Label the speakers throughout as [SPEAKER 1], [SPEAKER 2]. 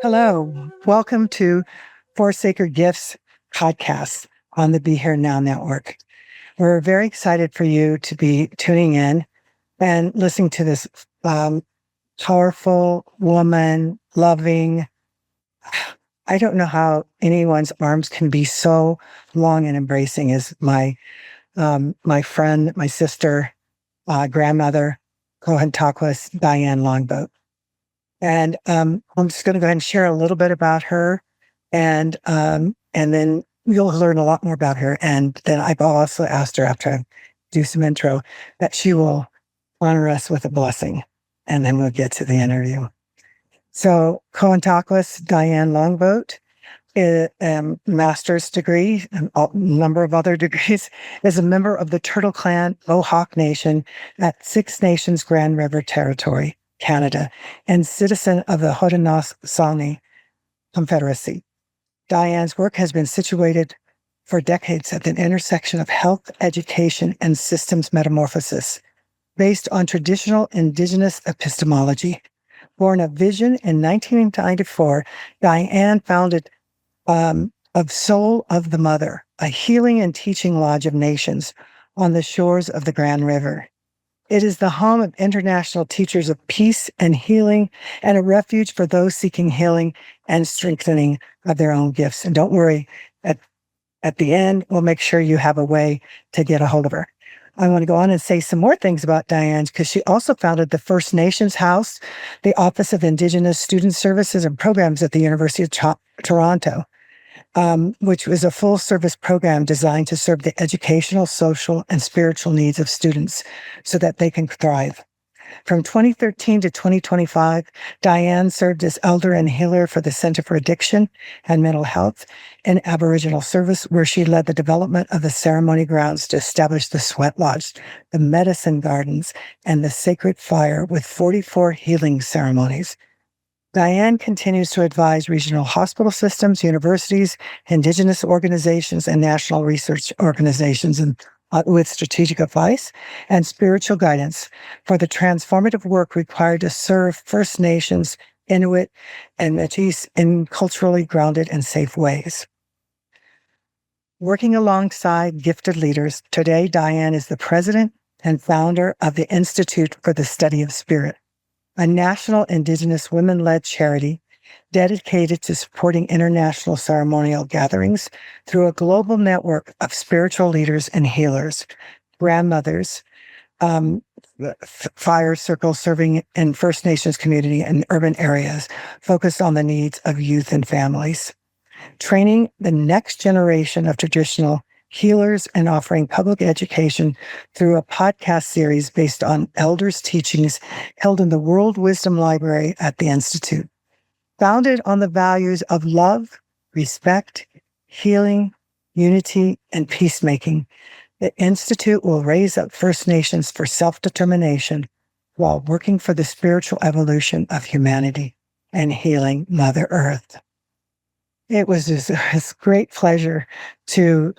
[SPEAKER 1] Hello, welcome to For Sacred Gifts podcast on the Be Here Now Network. We're very excited for you to be tuning in and listening to this powerful woman, loving. I don't know how anyone's arms can be so long and embracing as my friend, my sister, grandmother, Kahontakwas Diane Longboat. And I'm just going to go ahead and share a little bit about her, and then you'll learn a lot more about her. And then I've also asked her, after I do some intro, that she will honor us with a blessing, and then we'll get to the interview. So Kahontakwas Diane Longboat, master's degree and a number of other degrees, is a member of the Turtle Clan Mohawk Nation at Six Nations Grand River Territory, Canada, and citizen of the Haudenosaunee Confederacy. Diane's work has been situated for decades at the intersection of health, education, and systems metamorphosis, based on traditional Indigenous epistemology. Born of vision in 1994, Diane founded of Soul of the Mother, a healing and teaching lodge of nations on the shores of the Grand River. It is the home of international teachers of peace and healing, and a refuge for those seeking healing and strengthening of their own gifts. And don't worry, at the end, we'll make sure you have a way to get a hold of her. I want to go on and say some more things about Diane, because she also founded the First Nations House, the Office of Indigenous Student Services and Programs at the University of Toronto, which was a full-service program designed to serve the educational, social, and spiritual needs of students so that they can thrive. From 2013 to 2025, Diane served as elder and healer for the Center for Addiction and Mental Health in Aboriginal Service, where she led the development of the ceremony grounds to establish the Sweat Lodge, the Medicine Gardens, and the Sacred Fire, with 44 healing ceremonies. Diane continues to advise regional hospital systems, universities, Indigenous organizations, and national research organizations with strategic advice and spiritual guidance for the transformative work required to serve First Nations, Inuit, and Métis in culturally grounded and safe ways. Working alongside gifted leaders, today Diane is the president and founder of the Institute for the Study of Spirit, a national Indigenous women-led charity dedicated to supporting international ceremonial gatherings through a global network of spiritual leaders and healers, grandmothers, fire circles serving in First Nations community and urban areas, focused on the needs of youth and families, training the next generation of traditional healers and offering public education through a podcast series based on elders' teachings held in the World Wisdom Library at the Institute. Founded on the values of love, respect, healing, unity, and peacemaking, the Institute will raise up First Nations for self-determination while working for the spiritual evolution of humanity and healing Mother Earth. It was just a great pleasure to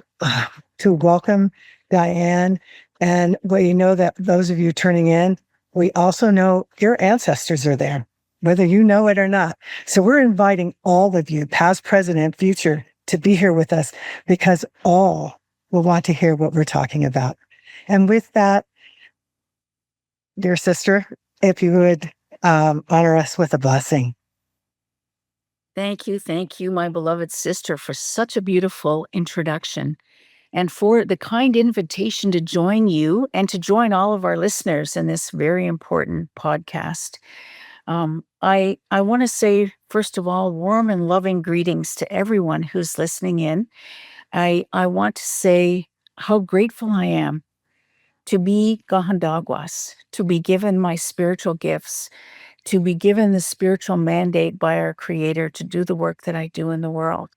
[SPEAKER 1] welcome Diane. And we know that those of you turning in, we also know your ancestors are there, whether you know it or not. So we're inviting all of you, past, present, and future, to be here with us, because all will want to hear what we're talking about. And with that, dear sister, if you would honor us with a blessing.
[SPEAKER 2] Thank you, my beloved sister, for such a beautiful introduction and for the kind invitation to join you and to join all of our listeners in this very important podcast. I want to say, first of all, warm and loving greetings to everyone who's listening in. I want to say how grateful I am to be Kahontakwas, to be given my spiritual gifts, to be given the spiritual mandate by our Creator to do the work that I do in the world.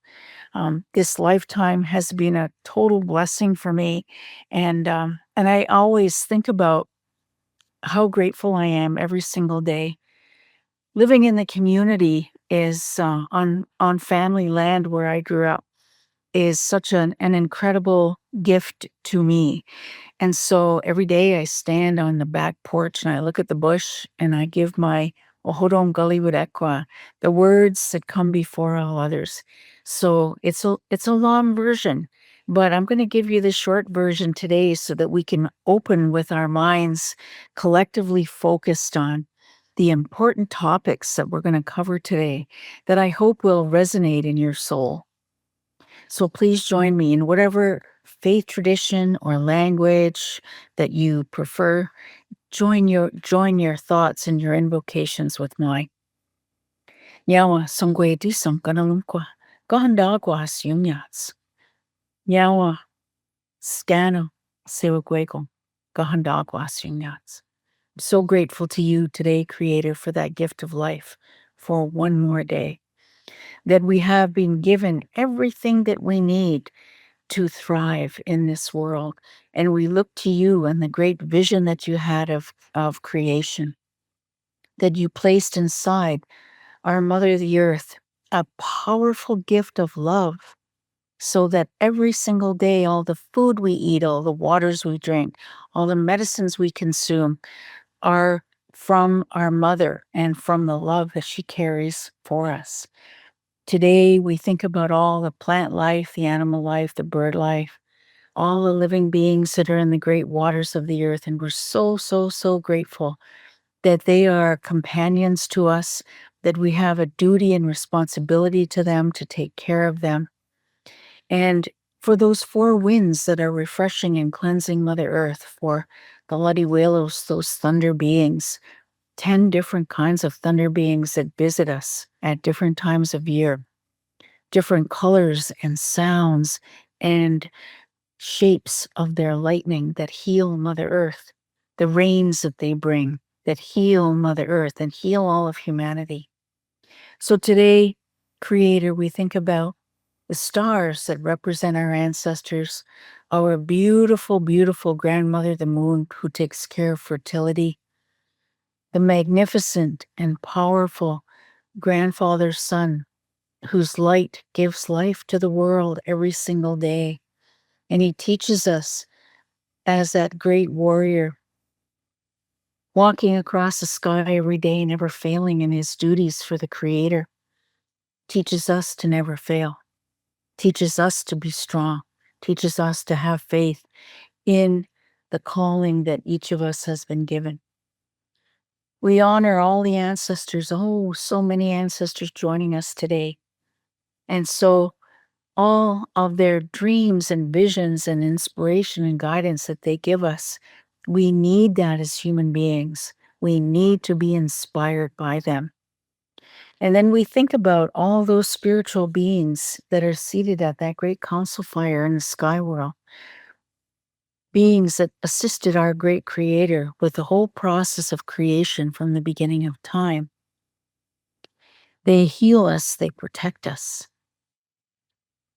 [SPEAKER 2] This lifetime has been a total blessing for me, and I always think about how grateful I am every single day. Living in the community is on family land where I grew up is such an incredible gift to me. And so every day I stand on the back porch and I look at the bush and I give my Ohodom Galiwudekwa, the words that come before all others. So it's a long version, but I'm going to give you the short version today so that we can open with our minds collectively focused on the important topics that we're going to cover today that I hope will resonate in your soul. So please join me in whatever faith tradition or language that you prefer. Join your thoughts and your invocations with mine. Yawa songwe disam kanalumkwa, gahandagwas yumyats. Yawa scano sewagwego, gahandagwas yumyats. I'm so grateful to you today, Creator, for that gift of life, for one more day, that we have been given everything that we need to thrive in this world. And we look to you and the great vision that you had of creation, that you placed inside our Mother the Earth, a powerful gift of love, so that every single day, all the food we eat, all the waters we drink, all the medicines we consume are from our Mother and from the love that she carries for us. Today, we think about all the plant life, the animal life, the bird life, all the living beings that are in the great waters of the earth. And we're so, so, so grateful that they are companions to us, that we have a duty and responsibility to them to take care of them. And for those four winds that are refreshing and cleansing Mother Earth, for the Ladiwelos, those thunder beings, 10 different kinds of thunder beings that visit us at different times of year, different colors and sounds and shapes of their lightning that heal Mother Earth, the rains that they bring that heal Mother Earth and heal all of humanity. So today, Creator, we think about the stars that represent our ancestors, our beautiful, beautiful grandmother, the moon, who takes care of fertility, the magnificent and powerful grandfather sun, whose light gives life to the world every single day. And he teaches us as that great warrior, walking across the sky every day, never failing in his duties for the Creator, teaches us to never fail, teaches us to be strong, teaches us to have faith in the calling that each of us has been given. We honor all the ancestors, oh, so many ancestors joining us today. And so all of their dreams and visions and inspiration and guidance that they give us, we need that as human beings. We need to be inspired by them. And then we think about all those spiritual beings that are seated at that great council fire in the sky world, beings that assisted our great Creator with the whole process of creation from the beginning of time. They heal us, they protect us.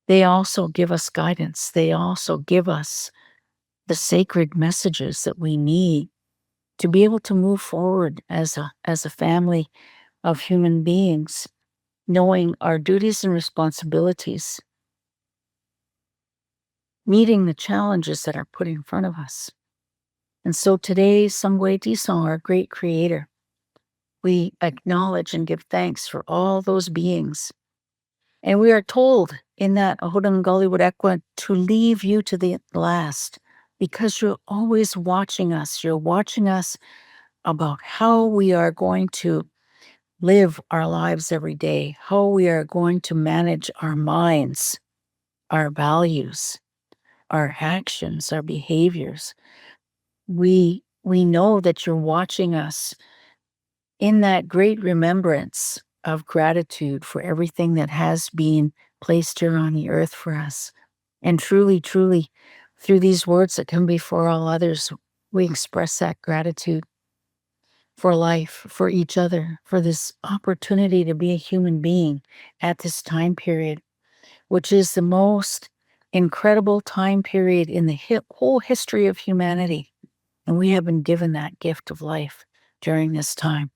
[SPEAKER 2] They also give us guidance. They also give us the sacred messages that we need to be able to move forward as a family of human beings, knowing our duties and responsibilities, meeting the challenges that are put in front of us. And so today, Sangwe Disong, our great Creator, we acknowledge and give thanks for all those beings. And we are told in that Ahodangali to leave you to the last, because you're always watching us. You're watching us about how we are going to live our lives every day, how we are going to manage our minds, our values, our actions, our behaviors. We know that you're watching us in that great remembrance of gratitude for everything that has been placed here on the earth for us. And truly, truly, through these words that come before all others, we express that gratitude for life, for each other, for this opportunity to be a human being at this time period, which is the most incredible time period in the whole history of humanity. And we have been given that gift of life during this time,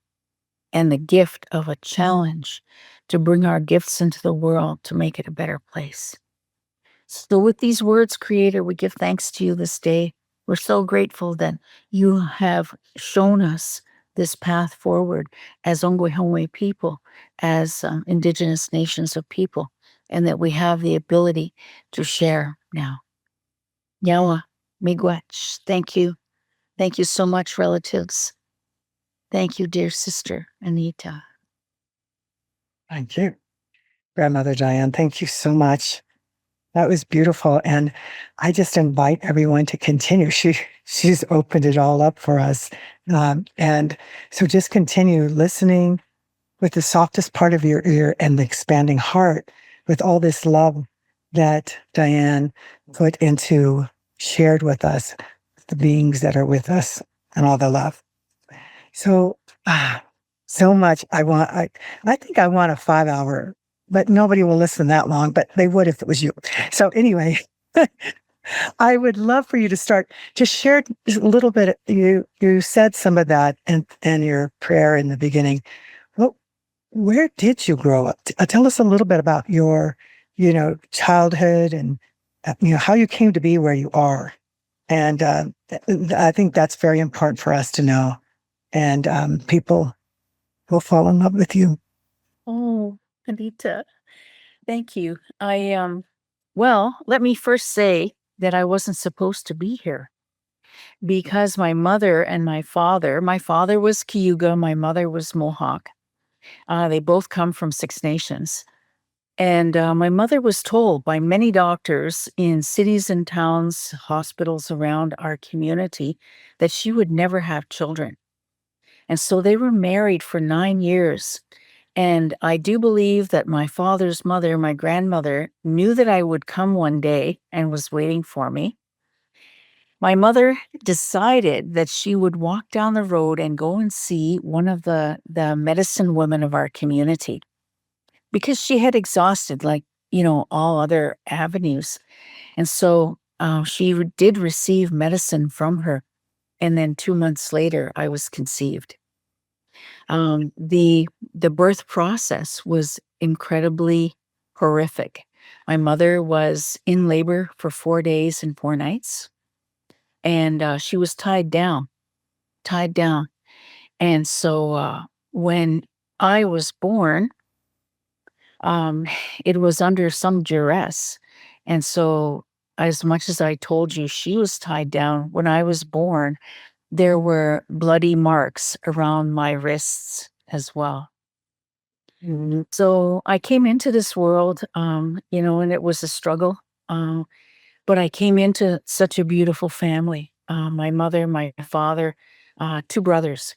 [SPEAKER 2] and the gift of a challenge to bring our gifts into the world to make it a better place. So with these words, Creator, we give thanks to you this day. We're so grateful that you have shown us this path forward as Ongwehongwe people, as Indigenous nations of people, and that we have the ability to share now. Nyawa, miigwech. Thank you. Thank you so much, relatives. Thank you, dear sister Anita.
[SPEAKER 1] Thank you, Grandmother Diane. Thank you so much. That was beautiful. And I just invite everyone to continue. She's opened it all up for us. And so just continue listening with the softest part of your ear and the expanding heart with all this love that Diane put into, shared with us, the beings that are with us, and all the love. So, so much. I think I want a 5 hour, but nobody will listen that long, but they would if it was you. So anyway, I would love for you to start to share just a little bit. You said some of that in your prayer in the beginning. Well, where did you grow up? Tell us a little bit about your, childhood and, how you came to be where you are. And I think that's very important for us to know. And people will fall in love with you.
[SPEAKER 2] Oh, Anita, thank you. Well, let me first say that I wasn't supposed to be here because my mother and my father was Cayuga, my mother was Mohawk. They both come from Six Nations. And my mother was told by many doctors in cities and towns, hospitals around our community, that she would never have children. And so they were married for 9 years. And I do believe that my father's mother, my grandmother, knew that I would come one day and was waiting for me. My mother decided that she would walk down the road and go and see one of the medicine women of our community because she had exhausted, like, all other avenues. And so did receive medicine from her. And then 2 months later, I was conceived. The birth process was incredibly horrific. My mother was in labor for 4 days and 4 nights, and she was tied down. And so when I was born, um, it was under some duress. And so, as much as I told you she was tied down, when I was born, there were bloody marks around my wrists as well.
[SPEAKER 1] Mhm.
[SPEAKER 2] So I came into this world, and it was a struggle. Um, but I came into such a beautiful family. My mother, my father, two brothers.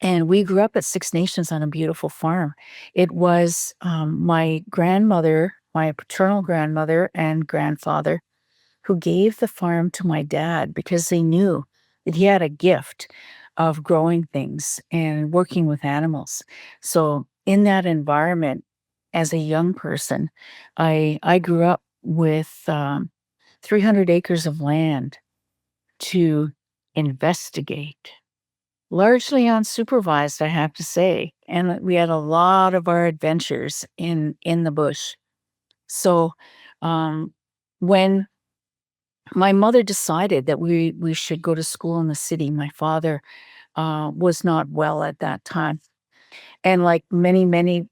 [SPEAKER 2] And we grew up at Six Nations on a beautiful farm. It was my grandmother, my paternal grandmother and grandfather, who gave the farm to my dad because they knew that he had a gift of growing things and working with animals. So in that environment, as a young person, I grew up with 300 acres of land to investigate, largely unsupervised, I have to say. And we had a lot of our adventures in the bush. So um, when my mother decided that we should go to school in the city, my father was not well at that time, and like many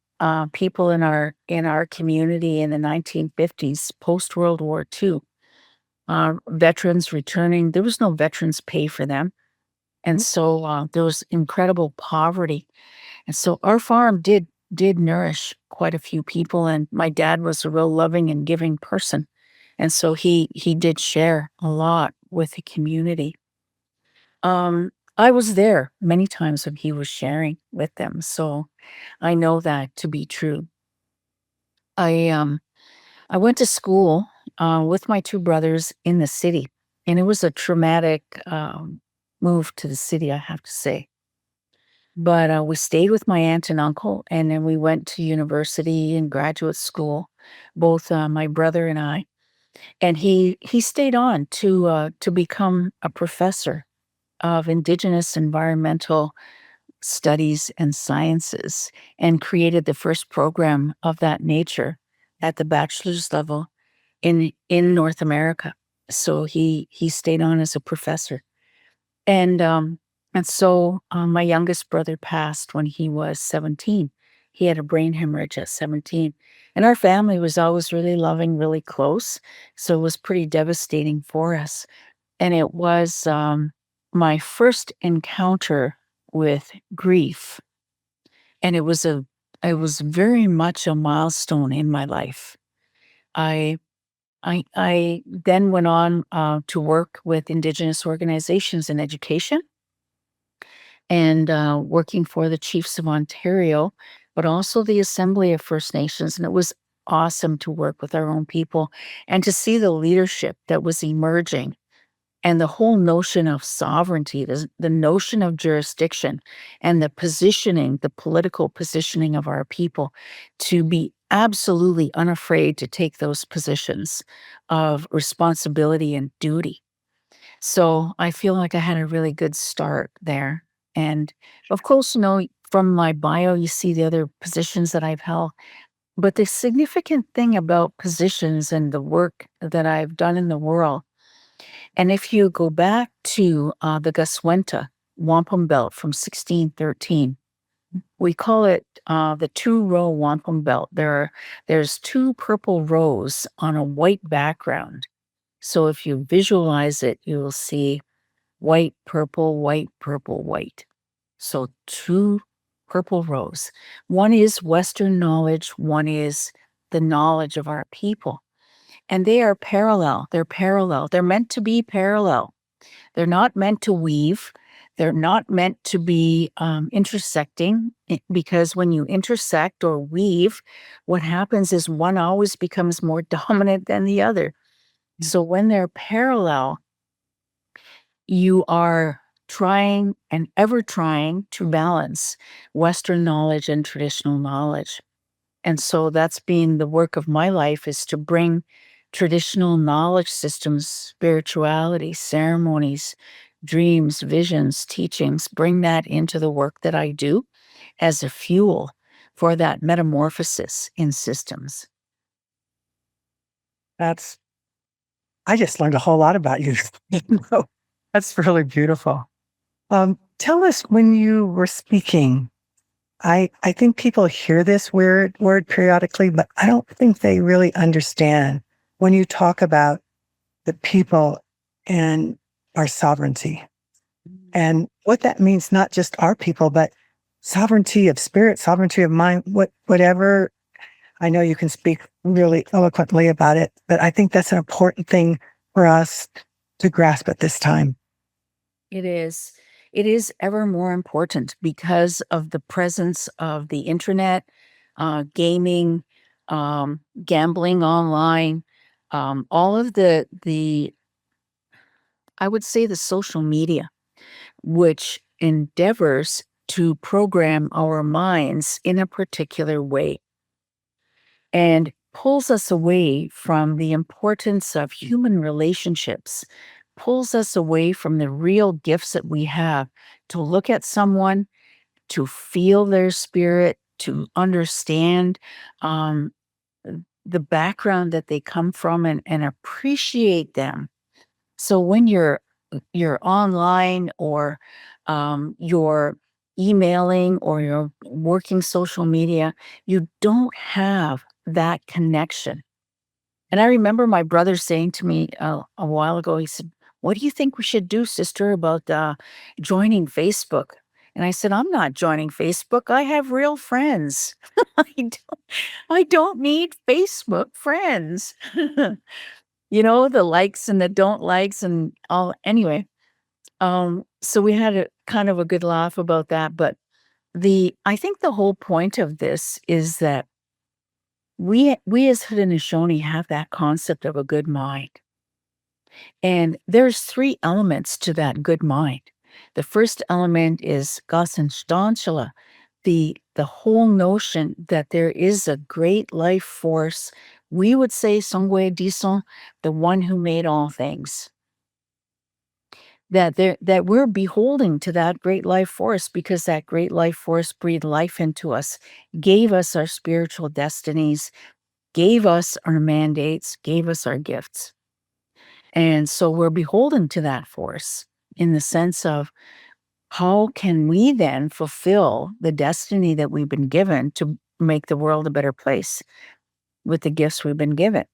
[SPEAKER 2] people in our community in the 1950s, post World War II, veterans returning, there was no veterans pay for them. And so there was incredible poverty. And so our farm did nourish quite a few people. And my dad was a real loving and giving person. And so he did share a lot with the community. I was there many times when he was sharing with them. So I know that to be true. I went to school with my two brothers in the city, and it was a traumatic move to the city, I have to say. But we stayed with my aunt and uncle, and then we went to university and graduate school, both my brother and I. And he stayed on to become a professor of Indigenous environmental studies and sciences, and created the first program of that nature at the bachelor's level in North America. So he stayed on as a professor. And And so my youngest brother passed when he was 17. He had a brain hemorrhage at 17. And our family was always really loving, really close. So it was pretty devastating for us. And it was my first encounter with grief. And it was very much a milestone in my life. I I then went on to work with Indigenous organizations in education and working for the Chiefs of Ontario, but also the Assembly of First Nations. And it was awesome to work with our own people and to see the leadership that was emerging and the whole notion of sovereignty, the notion of jurisdiction, and the positioning, the political positioning of our people to be absolutely unafraid to take those positions of responsibility and duty. So I feel like I had a really good start there. And of course, from my bio, you see the other positions that I've held. But the significant thing about positions and the work that I've done in the world, and if you go back to the Gaswenta wampum belt from 1613, we call it the two-row wampum belt. There's two purple rows on a white background. So if you visualize it, you will see white, purple, white, purple, white. So two purple rows. One is Western knowledge, one is the knowledge of our people. And they are parallel. They're parallel. They're meant to be parallel. They're not meant to weave. They're not meant to be intersecting because when you intersect or weave, what happens is one always becomes more dominant than the other. So when they're parallel, you are trying and ever trying to balance Western knowledge and traditional knowledge. And so that's been the work of my life, is to bring traditional knowledge systems, spirituality, ceremonies, dreams, visions, teachings, bring that into the work that I do as a fuel for that metamorphosis in systems.
[SPEAKER 1] That's, I just learned a whole lot about you. You know, that's really beautiful. Tell us when you were speaking. I think people hear this weird word periodically, but I don't think they really understand when you talk about the people and our sovereignty and what that means, not just our people, but sovereignty of spirit, sovereignty of mind, whatever. I know you can speak really eloquently about it, but I think that's an important thing for us to grasp at this time.
[SPEAKER 2] It is. It is ever more important because of the presence of the internet, gaming, gambling online, all of the I would say the social media, which endeavors to program our minds in a particular way and pulls us away from the importance of human relationships, pulls us away from the real gifts that we have to look at someone, to feel their spirit, to understand um, the background that they come from and appreciate them. So when you're online or you're emailing or you're working social media, you don't have that connection. And I remember my brother saying to me a while ago, he said, "What do you think we should do, sister, about joining Facebook?" And I said, "I'm not joining Facebook. I have real friends. I don't need Facebook friends." The likes and the don't likes and all. Anyway, so we had a kind of a good laugh about that. But I think the whole point of this is that we as Haudenosaunee have that concept of a good mind. And there's three elements to that good mind. The first element is Gasanstanshala, the whole notion that there is a great life force. We would say Songwe Dison, the one who made all things. That we're beholding to that great life force because that great life force breathed life into us, gave us our spiritual destinies, gave us our mandates, gave us our gifts. And so we're beholden to that force in the sense of how can we then fulfill the destiny that we've been given to make the world a better place with the gifts we've been given?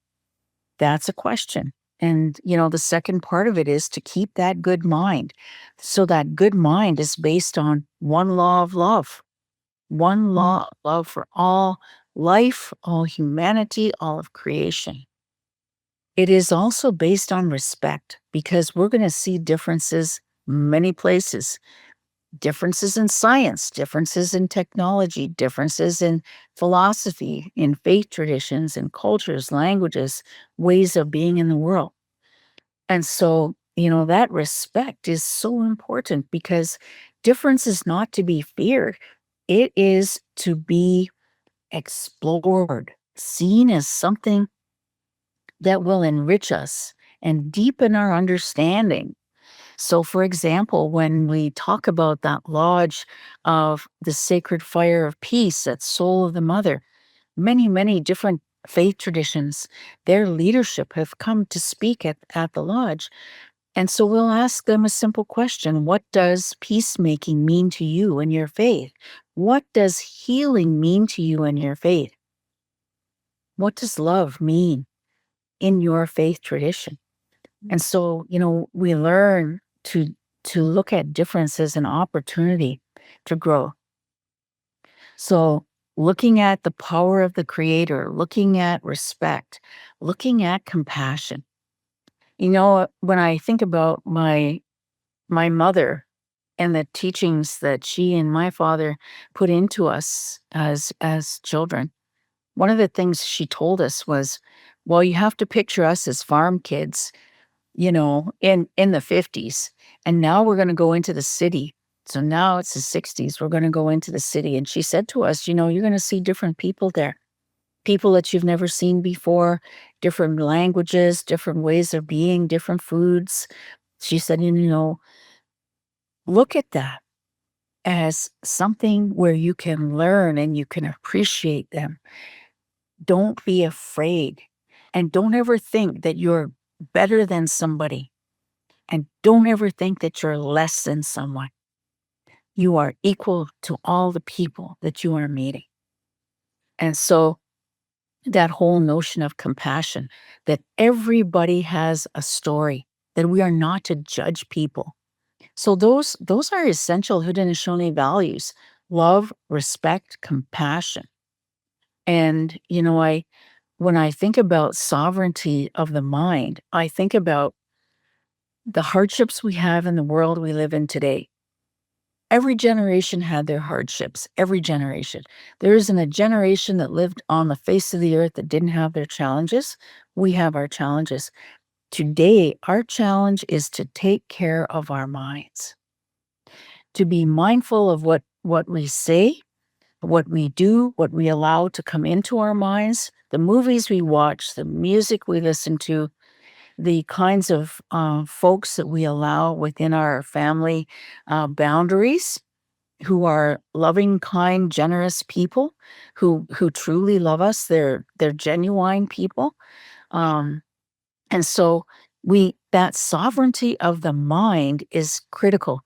[SPEAKER 2] That's a question. And, the second part of it is to keep that good mind. So that good mind is based on one law of love, one law of love for all life, all humanity, all of creation. It is also based on respect because we're going to see differences many places, differences in science, differences in technology, differences in philosophy, in faith traditions, in cultures, languages, ways of being in the world. And so, that respect is so important because difference is not to be feared. It is to be explored, seen as something that will enrich us and deepen our understanding. So, for example, when we talk about that lodge of the sacred fire of peace, that soul of the mother, many, many different faith traditions, their leadership have come to speak at the lodge. And so we'll ask them a simple question. What does peacemaking mean to you in your faith? What does healing mean to you in your faith? What does love mean in your faith tradition? And so, we learn to look at difference as an opportunity to grow. So, looking at the power of the creator, looking at respect, looking at compassion. When I think about my mother and the teachings that she and my father put into us as children, one of the things she told us was, well, you have to picture us as farm kids, in the 50s. And now we're going to go into the city. So now it's the 60s. We're going to go into the city. And she said to us, you're going to see different people there, people that you've never seen before, different languages, different ways of being, different foods. She said, look at that as something where you can learn and you can appreciate them. Don't be afraid. And don't ever think that you're better than somebody. And don't ever think that you're less than someone. You are equal to all the people that you are meeting. And so that whole notion of compassion, that everybody has a story, that we are not to judge people. So those are essential Haudenosaunee values: love, respect, compassion. And when I think about sovereignty of the mind, I think about the hardships we have in the world we live in today. Every generation had their hardships, every generation. There isn't a generation that lived on the face of the earth that didn't have their challenges. We have our challenges. Today, our challenge is to take care of our minds, to be mindful of what we say, what we do, what we allow to come into our minds, the movies we watch, the music we listen to, the kinds of folks that we allow within our family boundaries, who are loving, kind, generous people, who truly love us. They're genuine people, um, and so that sovereignty of the mind is critical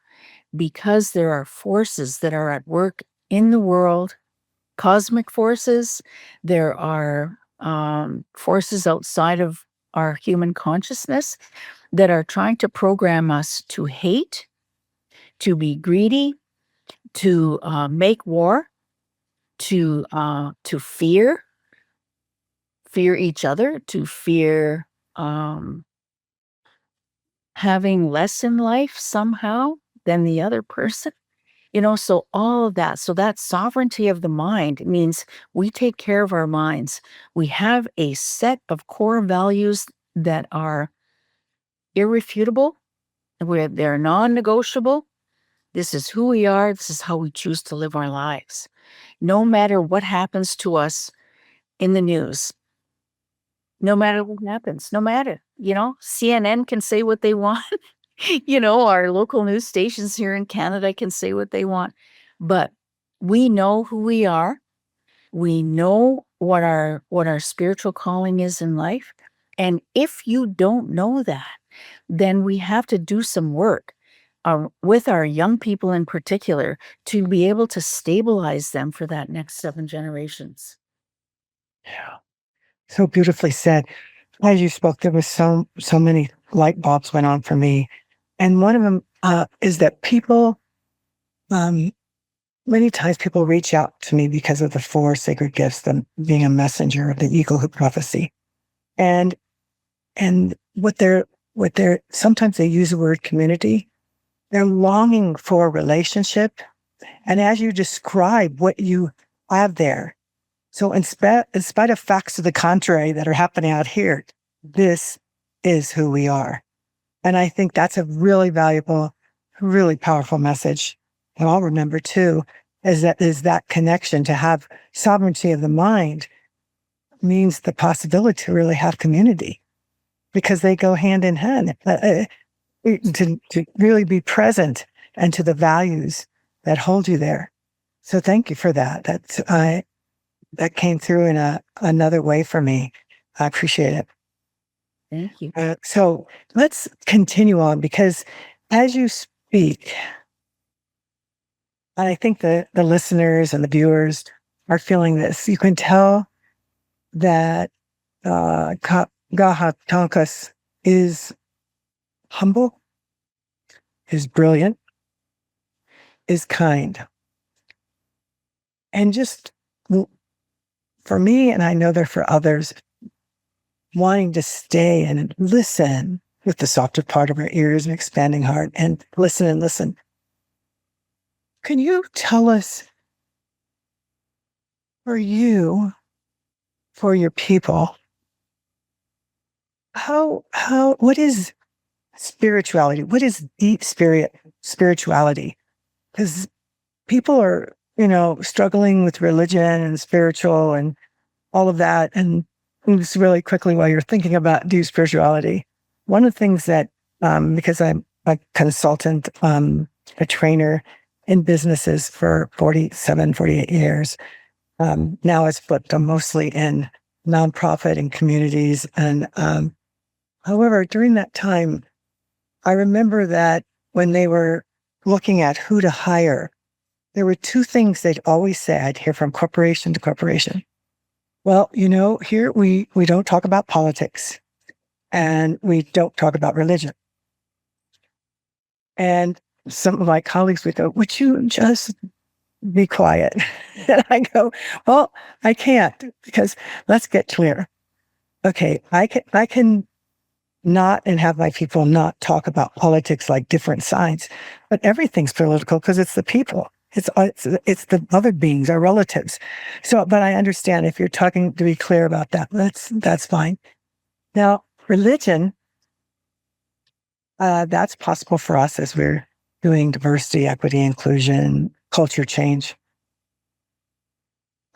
[SPEAKER 2] because there are forces that are at work in the world, cosmic forces. There are forces outside of our human consciousness that are trying to program us to hate, to be greedy, to make war, to fear each other, to fear um, having less in life somehow than the other person. So all of that. So that sovereignty of the mind means we take care of our minds. We have a set of core values that are irrefutable, where they're non-negotiable. This is who we are. This is how we choose to live our lives. No matter what happens to us in the news, no matter what happens, no matter, CNN can say what they want. Our local news stations here in Canada can say what they want. But we know who we are. We know what our spiritual calling is in life. And if you don't know that, then we have to do some work. with our young people in particular, to be able to stabilize them for that next 7 generations.
[SPEAKER 1] Yeah. So beautifully said. As you spoke, there was so many light bulbs went on for me, and one of them is that people um, many times people reach out to me because of the four sacred gifts, them being a messenger of the eagle who prophecy, and what they're sometimes they use the word community. They're longing for a relationship, and as you describe what you have there, so in spite of facts to the contrary that are happening out here, this is who we are. And I think that's a really valuable, really powerful message. And I'll remember too, is that connection to have sovereignty of the mind means the possibility to really have community because they go hand in hand. To really be present and to the values that hold you there. So thank you for that. That came through in another way for me. I appreciate it.
[SPEAKER 2] Thank you.
[SPEAKER 1] So let's continue on because as you speak, I think the listeners and the viewers are feeling this. You can tell that Kahontakwas is humble, is brilliant, is kind, and just for me, and I know they're for others, wanting to stay and listen with the softer part of our ears and expanding heart and listen and listen. Can you tell us for you, for your people, what is spirituality? What is deep spirituality? Because people are, struggling with religion and spiritual and all of that. And just really quickly, while you're thinking about deep spirituality, one of the things that, because I'm a consultant, a trainer in businesses for 47, 48 years, now it's flipped. I'm mostly in nonprofit and communities. And however, during that time, I remember that when they were looking at who to hire, there were two things they'd always say. I'd hear from corporation to corporation. Well, here we don't talk about politics and we don't talk about religion. And some of my colleagues would go, would you just be quiet? And I go, well, I can't because let's get clear. Okay, I can not and have my people not talk about politics like different sides, but everything's political because it's the people. It's the other beings, our relatives. So, but I understand if you're talking to be clear about that, that's fine. Now, religion, that's possible for us as we're doing diversity, equity, inclusion, culture change.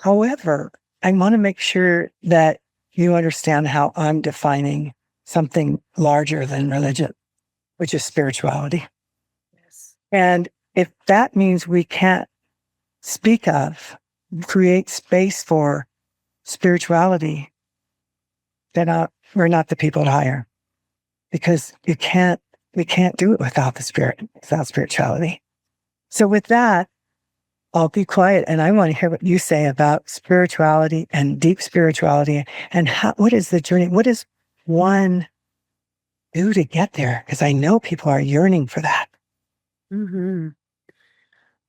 [SPEAKER 1] However, I want to make sure that you understand how I'm defining something larger than religion, which is spirituality.
[SPEAKER 2] Yes.
[SPEAKER 1] And if that means we can't speak of, create space for spirituality, then we're not the people to hire because we can't do it without the spirit, without spirituality. So with that, I'll be quiet and I want to hear what you say about spirituality and deep spirituality and what is the journey? What does one do to get there? Because I know people are yearning for that.
[SPEAKER 2] Hmm.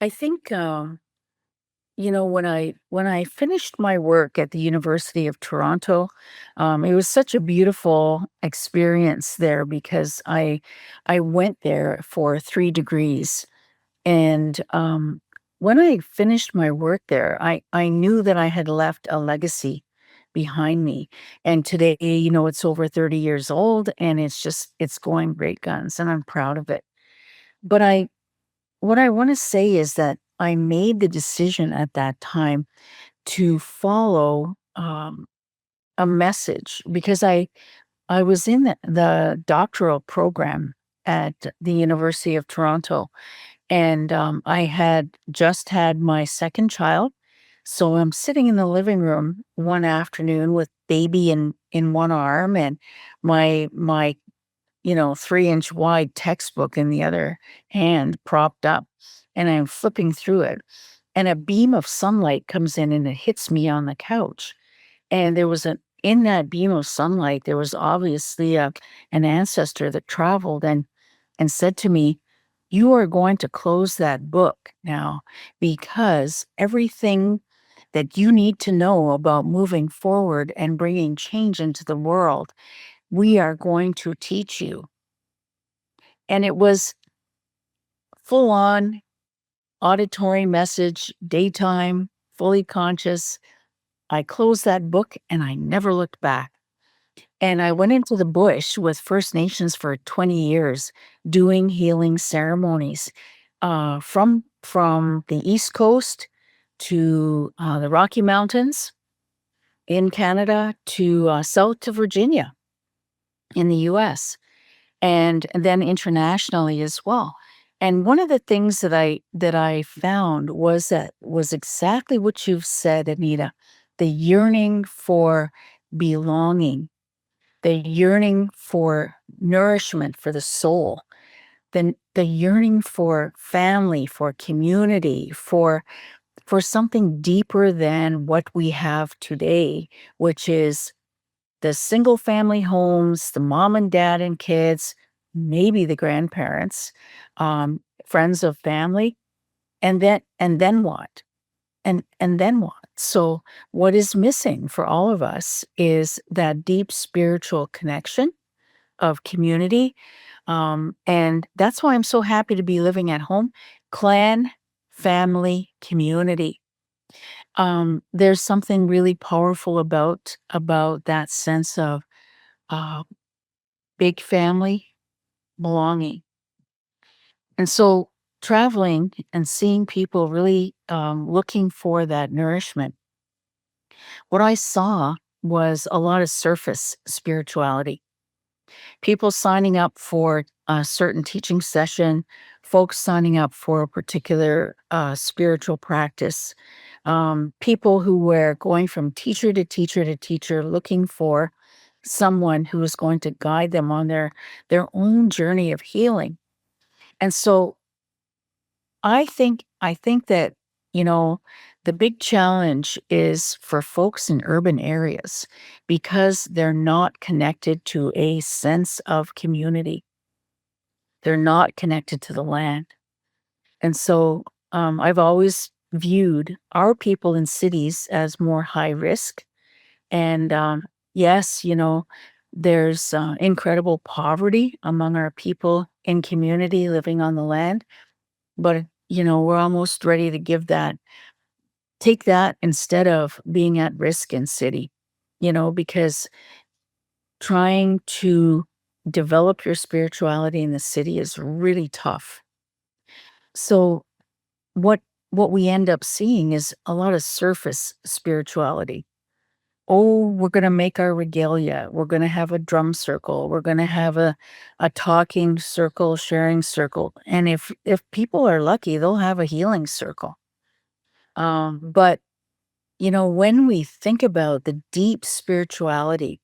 [SPEAKER 2] I think when I finished my work at the University of Toronto, it was such a beautiful experience there because I went there for 3 degrees. And when I finished my work there, I knew that I had left a legacy behind me. And today, it's over 30 years old and it's going great guns and I'm proud of it. But what I want to say is that I made the decision at that time to follow a message because I was in the doctoral program at the University of Toronto, and I had just had my second child. So I'm sitting in the living room one afternoon with baby in one arm and my 3-inch wide textbook in the other hand propped up, and I'm flipping through it, and a beam of sunlight comes in and it hits me on the couch. And in that beam of sunlight, there was obviously an ancestor that traveled and said to me, "You are going to close that book now, because everything that you need to know about moving forward and bringing change into the world, we are going to teach you." And it was full on auditory message, daytime, fully conscious. I closed that book and I never looked back. And I went into the bush with First Nations for 20 years doing healing ceremonies, from the East Coast to the Rocky Mountains in Canada to south to Virginia in the US, and then internationally as well. And one of the things that I found was exactly what you've said, Anita, the yearning for belonging, the yearning for nourishment for the soul, the yearning for family, for community, for something deeper than what we have today, which is the single family homes, the mom and dad and kids, maybe the grandparents, friends of family, and then what? And then what? So what is missing for all of us is that deep spiritual connection of community. And that's why I'm so happy to be living at home. Clan, family, community. There's something really powerful about that sense of uh, big family belonging. And so traveling and seeing people really looking for that nourishment, what I saw was a lot of surface spirituality. People signing up for a certain teaching session, folks signing up for a particular spiritual practice, people who were going from teacher to teacher to teacher looking for someone who is going to guide them on their own journey of healing. And so I think that, you know, the big challenge is for folks in urban areas because they're not connected to a sense of community. They're not connected to the land. And so I've always viewed our people in cities as more high risk. And yes, there's incredible poverty among our people in community living on the land. But, we're almost ready to take that instead of being at risk in city, because trying to develop your spirituality in the city is really tough. So what what we end up seeing is a lot of surface spirituality. Oh, we're going to make our regalia. We're going to have a drum circle. We're going to have a talking circle, sharing circle. And if people are lucky, they'll have a healing circle. But when we think about the deep spirituality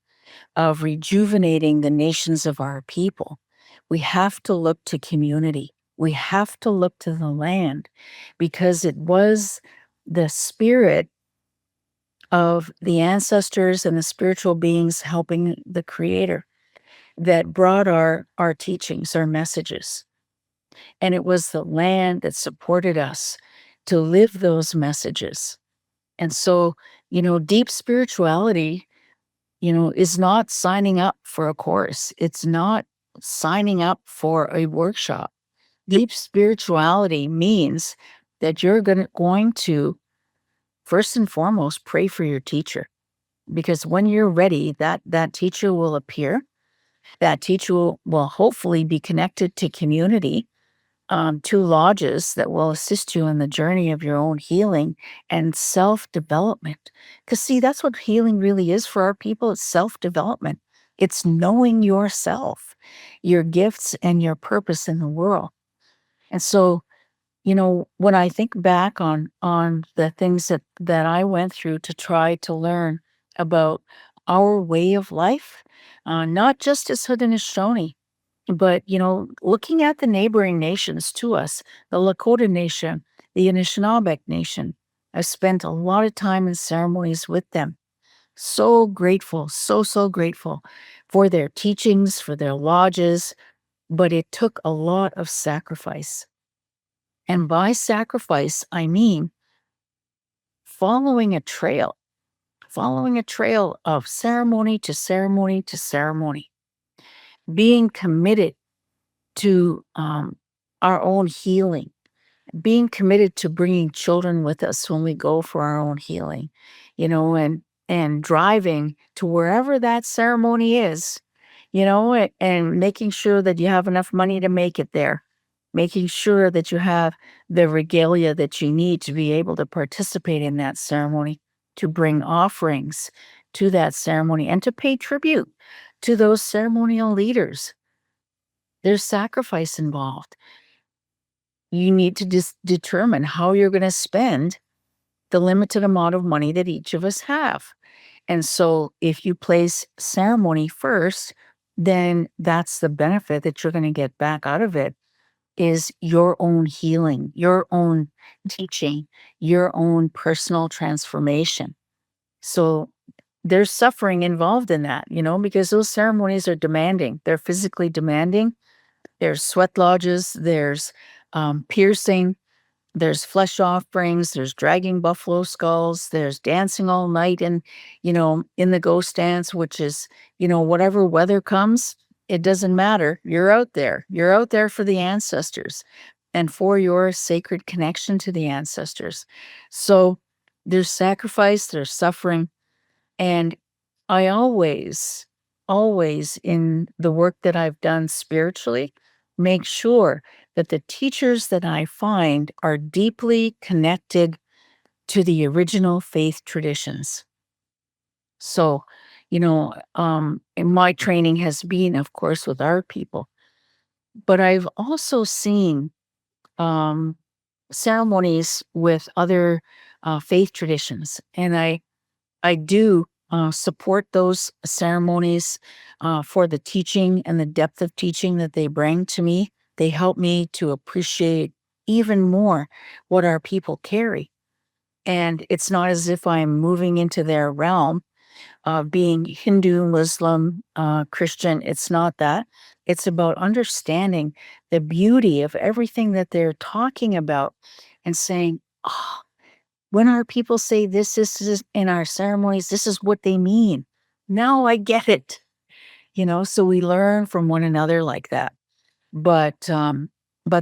[SPEAKER 2] of rejuvenating the nations of our people, we have to look to community. We have to look to the land because it was the spirit of the ancestors and the spiritual beings helping the creator that brought our teachings, our messages. And it was the land that supported us to live those messages. And so, deep spirituality, is not signing up for a course. It's not signing up for a workshop. Deep spirituality means that you're going to first and foremost pray for your teacher, because when you're ready, that teacher will appear. That teacher will hopefully be connected to community, to lodges that will assist you in the journey of your own healing and self development. Because, see, that's what healing really is for our people. It's self development, it's knowing yourself, your gifts, and your purpose in the world. And so, when I think back on the things that I went through to try to learn about our way of life, not just as Haudenosaunee, But, looking at the neighboring nations to us, the Lakota Nation, the Anishinaabe Nation, I've spent a lot of time in ceremonies with them. So grateful, so, so grateful for their teachings, for their lodges, but it took a lot of sacrifice. And by sacrifice, I mean following a trail, following a trail of ceremony to ceremony to ceremony, being committed to our own healing, being committed to bringing children with us when we go for our own healing, and driving to wherever that ceremony is, and making sure that you have enough money to make it there, making sure that you have the regalia that you need to be able to participate in that ceremony, to bring offerings to that ceremony, and to pay tribute to those ceremonial leaders. There's sacrifice involved. You need to determine how you're going to spend the limited amount of money that each of us have. And so if you place ceremony first, then that's the benefit that you're going to get back out of it, is your own healing, your own teaching, your own personal transformation. So there's suffering involved in that, because those ceremonies are demanding. They're physically demanding. There's sweat lodges, there's piercing, there's flesh offerings, there's dragging buffalo skulls, there's dancing all night in the ghost dance, which is, whatever weather comes, it doesn't matter. You're out there. You're out there for the ancestors and for your sacred connection to the ancestors. So there's sacrifice, there's suffering. And I always, always in the work that I've done spiritually, make sure that the teachers that I find are deeply connected to the original faith traditions. So, and my training has been, of course, with our people, but I've also seen um, ceremonies with other faith traditions, and I do support those ceremonies for the teaching and the depth of teaching that they bring to me. They help me to appreciate even more what our people carry. And it's not as if I'm moving into their realm of being Hindu, Muslim, Christian. It's not that. It's about understanding the beauty of everything that they're talking about and saying, oh, when our people say this is in our ceremonies, this is what they mean. Now I get it. So we learn from one another like that. But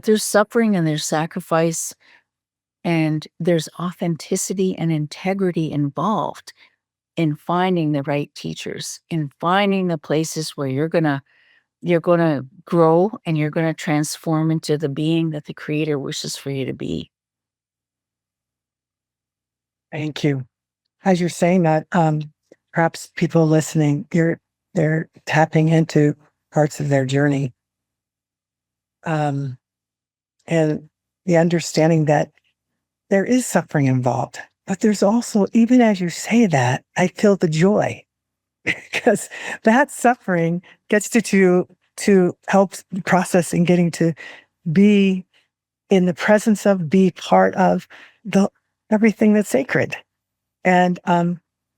[SPEAKER 2] there's suffering and there's sacrifice and there's authenticity and integrity involved in finding the right teachers, in finding the places where you're gonna grow and you're gonna transform into the being that the creator wishes for you to be.
[SPEAKER 1] Thank you. As you're saying that, perhaps people listening, they're tapping into parts of their journey, um, and the understanding that there is suffering involved. But there's also, even as you say that, I feel the joy because that suffering gets to help process and getting to be in the presence of, be part of the everything that's sacred. And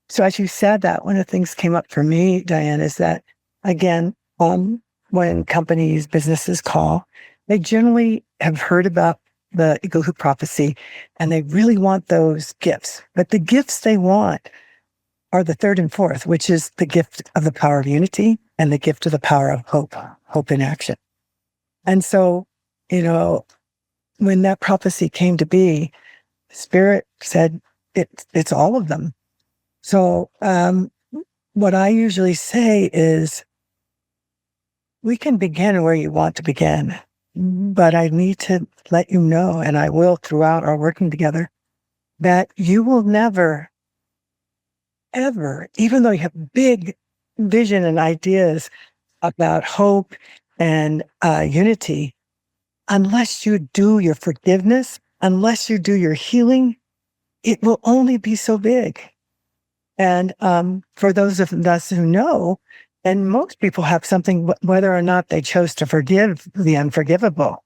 [SPEAKER 1] so as you said that, one of the things came up for me, Diane, is that again, when companies, businesses call, they generally have heard about the Eagle Hoop prophecy and they really want those gifts. But the gifts they want are the third and fourth, which is the gift of the power of unity and the gift of the power of hope in action. And so, when that prophecy came to be, Spirit said it's all of them. So what I usually say is, we can begin where you want to begin, but I need to let you know, and I will throughout our working together, that you will never, ever, even though you have big vision and ideas about hope and unity, unless you do your forgiveness, unless you do your healing, it will only be so big. And for those of us who know And most people have something, whether or not they chose to forgive the unforgivable.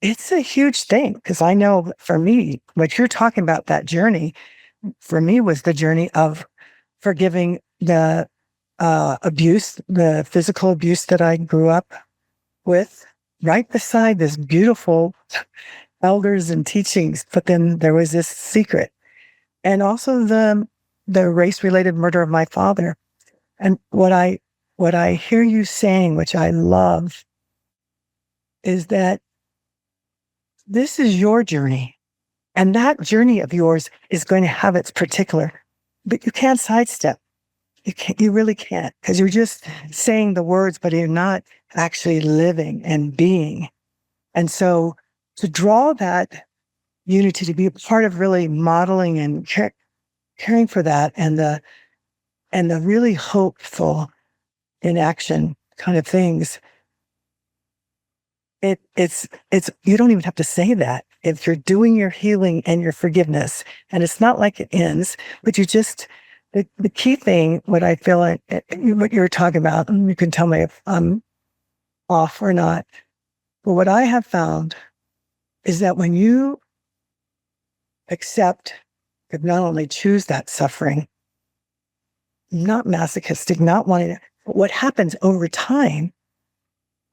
[SPEAKER 1] It's a huge thing because I know for me, what you're talking about, that journey, for me was the journey of forgiving the abuse, the physical abuse that I grew up with, right beside this beautiful elders and teachings. But then there was this secret, and also the race related murder of my father. And what I hear you saying, which I love, is that this is your journey. And that journey of yours is going to have its particular, but you can't sidestep. You really can't, because you're just saying the words, but you're not actually living and being. And so to draw that unity, to be a part of really modeling and caring for that, and the really hopeful in action kind of things, it's you don't even have to say that if you're doing your healing and your forgiveness, and it's not like it ends, but you just the key thing, what I feel like, what you're talking about, and you can tell me if I'm off or not, but what I have found is that when you accept, but not only choose that suffering, not masochistic, not wanting it, but what happens over time,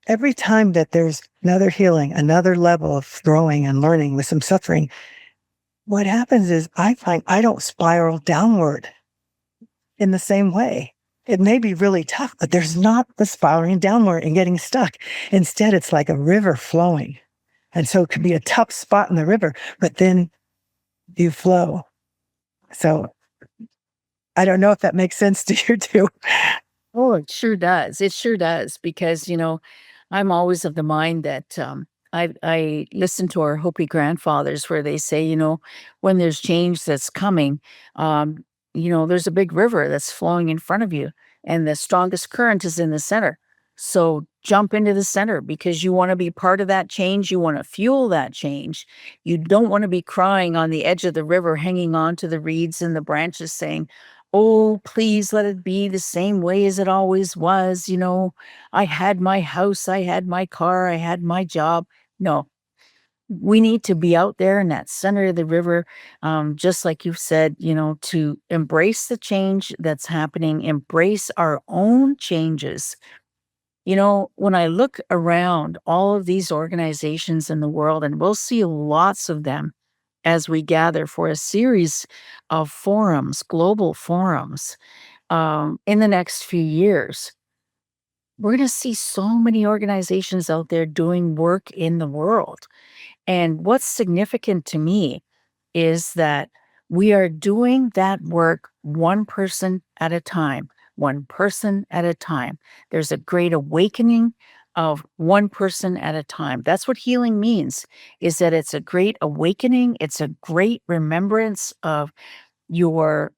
[SPEAKER 1] every time that there's another healing, another level of growing and learning with some suffering, what happens is I find I don't spiral downward in the same way. It may be really tough, but there's not the spiraling downward and getting stuck. Instead, it's like a river flowing. And so it could be a tough spot in the river, but then you flow. So I don't know if that makes sense to you too.
[SPEAKER 2] Oh, it sure does. It sure does because, I'm always of the mind that I listen to our Hopi grandfathers where they say, when there's change that's coming, um, there's a big river that's flowing in front of you, and the strongest current is in the center. So jump into the center because you want to be part of that change. You want to fuel that change. You don't want to be crying on the edge of the river, hanging on to the reeds and the branches, saying, "Oh, please let it be the same way as it always was. I had my house, I had my car, I had my job." No, we need to be out there in that center of the river, just like you've said, to embrace the change that's happening, embrace our own changes. When I look around all of these organizations in the world, and we'll see lots of them as we gather for a series of forums, global forums, in the next few years, we're going to see so many organizations out there doing work in the world. And what's significant to me is that we are doing that work one person at a time, one person at a time. There's a great awakening of one person at a time. That's what healing means, is that it's a great awakening. It's a great remembrance of your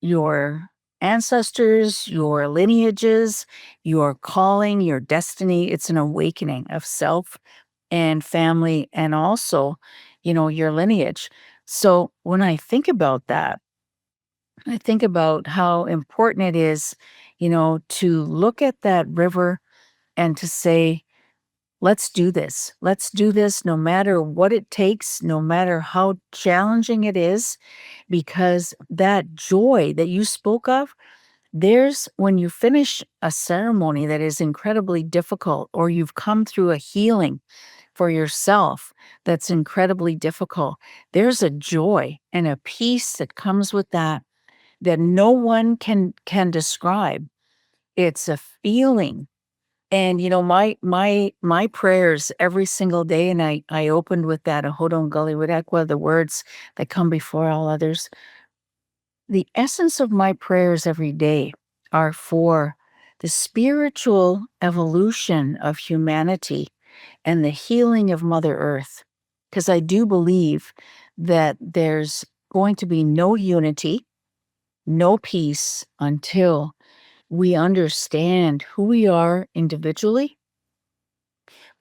[SPEAKER 2] your ancestors, your lineages, your calling, your destiny. It's an awakening of self and family and also, your lineage. So when I think about that, I think about how important it is, to look at that river and to say, let's do this. Let's do this no matter what it takes, no matter how challenging it is, because that joy that you spoke of, there's when you finish a ceremony that is incredibly difficult, or you've come through a healing for yourself that's incredibly difficult, there's a joy and a peace that comes with that that no one can describe. It's a feeling. And my prayers every single day, and I opened with that Ahodon Gully Widekwa, the words that come before all others. The essence of my prayers every day are for the spiritual evolution of humanity and the healing of Mother Earth. Because I do believe that there's going to be no unity, no peace until we understand who we are individually.